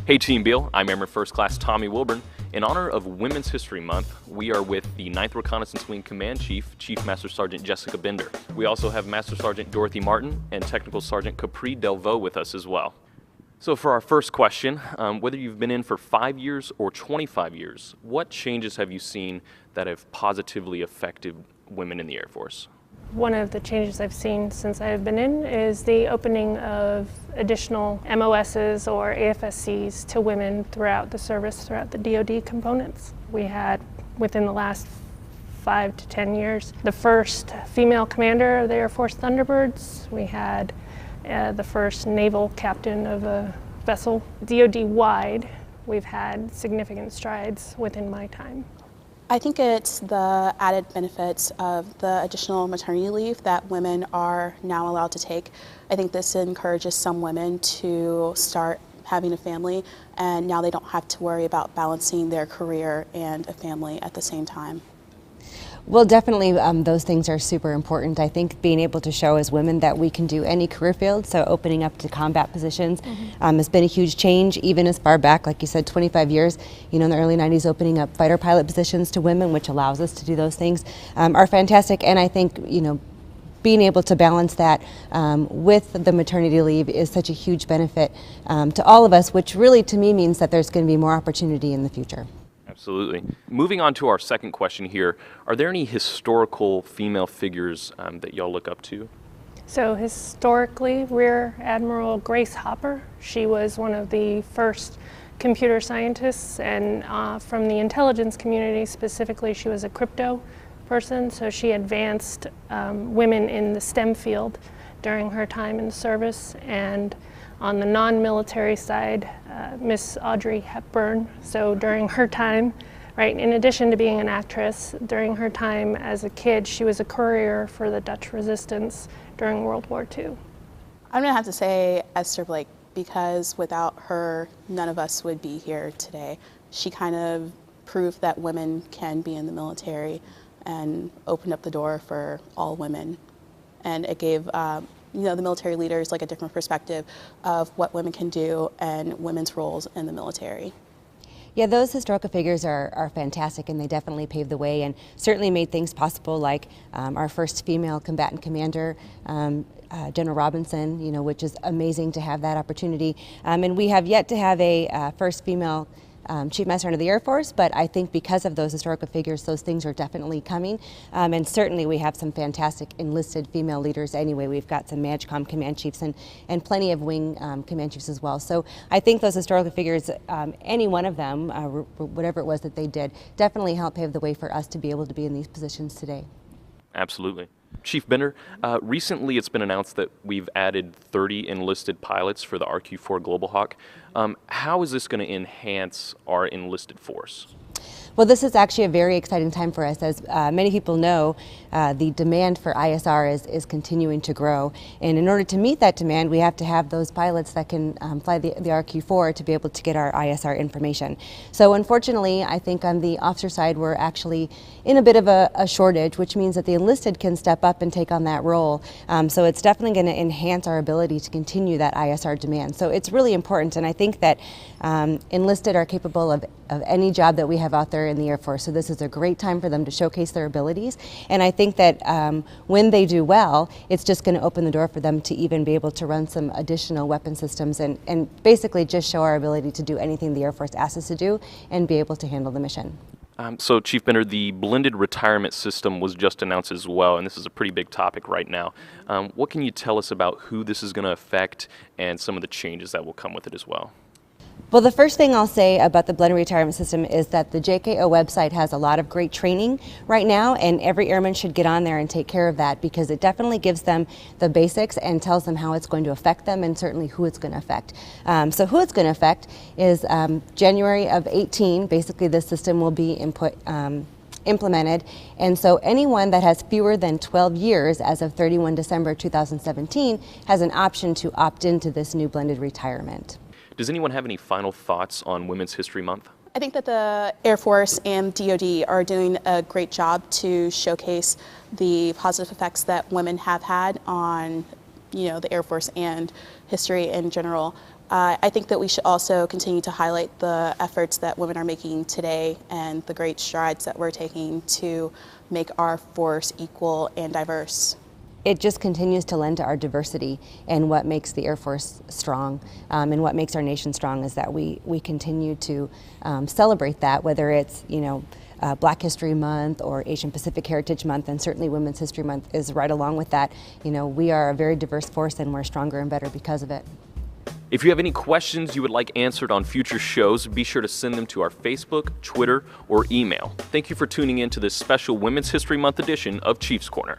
Hey Team Beal, I'm Airman First Class Tommy Wilburn. In honor of Women's History Month, we are with the 9th Reconnaissance Wing Command Chief, Chief Master Sergeant Jessica Bender. We also have Master Sergeant Dorothy Martin and Technical Sergeant Capri Delvaux with us as well. So for our first question, whether you've been in for 5 years or 25 years, what changes have you seen that have positively affected women in the Air Force? One of the changes I've seen since I've been in is the opening of additional MOSs or AFSCs to women throughout the service, throughout the DoD components. We had, within the last 5 to 10 years, the first female commander of the Air Force Thunderbirds. We had the first naval captain of a vessel. DoD-wide, we've had significant strides within my time. I think it's the added benefits of the additional maternity leave that women are now allowed to take. I think this encourages some women to start having a family, and now they don't have to worry about balancing their career and a family at the same time. Well, definitely those things are super important. I think being able to show as women that we can do any career field, so opening up to combat positions has been a huge change, even as far back, like you said, 25 years, in the early 90s, opening up fighter pilot positions to women, which allows us to do those things, are fantastic. And I think, being able to balance that with the maternity leave is such a huge benefit to all of us, which really to me means that there's going to be more opportunity in the future. Absolutely. Moving on to our second question here, are there any historical female figures that y'all look up to? So historically, Rear Admiral Grace Hopper, she was one of the first computer scientists, and from the intelligence community specifically, she was a crypto person, so she advanced women in the STEM field during her time in the service. And on the non-military side, Miss Audrey Hepburn, so during her time, right, in addition to being an actress, during her time as a kid, she was a courier for the Dutch resistance during World War II. I'm gonna have to say Esther Blake, because without her, none of us would be here today. She kind of proved that women can be in the military and opened up the door for all women. And it gave the military leaders like a different perspective of what women can do and women's roles in the military. Yeah, those historical figures are fantastic, and they definitely paved the way and certainly made things possible, like our first female combatant commander, General Robinson, which is amazing to have that opportunity. And we have yet to have a first female Chief Master Sergeant of the Air Force, but I think because of those historical figures, those things are definitely coming. And certainly we have some fantastic enlisted female leaders anyway. We've got some MAJCOM command chiefs and plenty of wing command chiefs as well. So I think those historical figures, any one of them, whatever it was that they did, definitely helped pave the way for us to be able to be in these positions today. Absolutely. Chief Bender, recently it's been announced that we've added 30 enlisted pilots for the RQ-4 Global Hawk. How is this going to enhance our enlisted force? Well, this is actually a very exciting time for us. As many people know, the demand for ISR is continuing to grow. And in order to meet that demand, we have to have those pilots that can fly the RQ-4 to be able to get our ISR information. So unfortunately, I think on the officer side, we're actually in a bit of a shortage, which means that the enlisted can step up and take on that role. So it's definitely going to enhance our ability to continue that ISR demand. So it's really important, and I think that enlisted are capable of any job that we have out there in the Air Force. So this is a great time for them to showcase their abilities. And I think that when they do well, it's just going to open the door for them to even be able to run some additional weapon systems and basically just show our ability to do anything the Air Force asks us to do and be able to handle the mission. So Chief Bender, the blended retirement system was just announced as well, and this is a pretty big topic right now. What can you tell us about who this is going to affect and some of the changes that will come with it as well? Well, the first thing I'll say about the blended retirement system is that the JKO website has a lot of great training right now, and every airman should get on there and take care of that, because it definitely gives them the basics and tells them how it's going to affect them and certainly who it's going to affect. So who it's going to affect is January of 18, basically this system will be implemented, and so anyone that has fewer than 12 years as of 31 December 2017 has an option to opt into this new blended retirement. Does anyone have any final thoughts on Women's History Month? I think that the Air Force and DoD are doing a great job to showcase the positive effects that women have had on, the Air Force and history in general. I think that we should also continue to highlight the efforts that women are making today and the great strides that we're taking to make our force equal and diverse. It just continues to lend to our diversity, and what makes the Air Force strong and what makes our nation strong is that we continue to celebrate that, whether it's, Black History Month or Asian Pacific Heritage Month, and certainly Women's History Month is right along with that. We are a very diverse force, and we're stronger and better because of it. If you have any questions you would like answered on future shows, be sure to send them to our Facebook, Twitter, or email. Thank you for tuning in to this special Women's History Month edition of Chiefs Corner.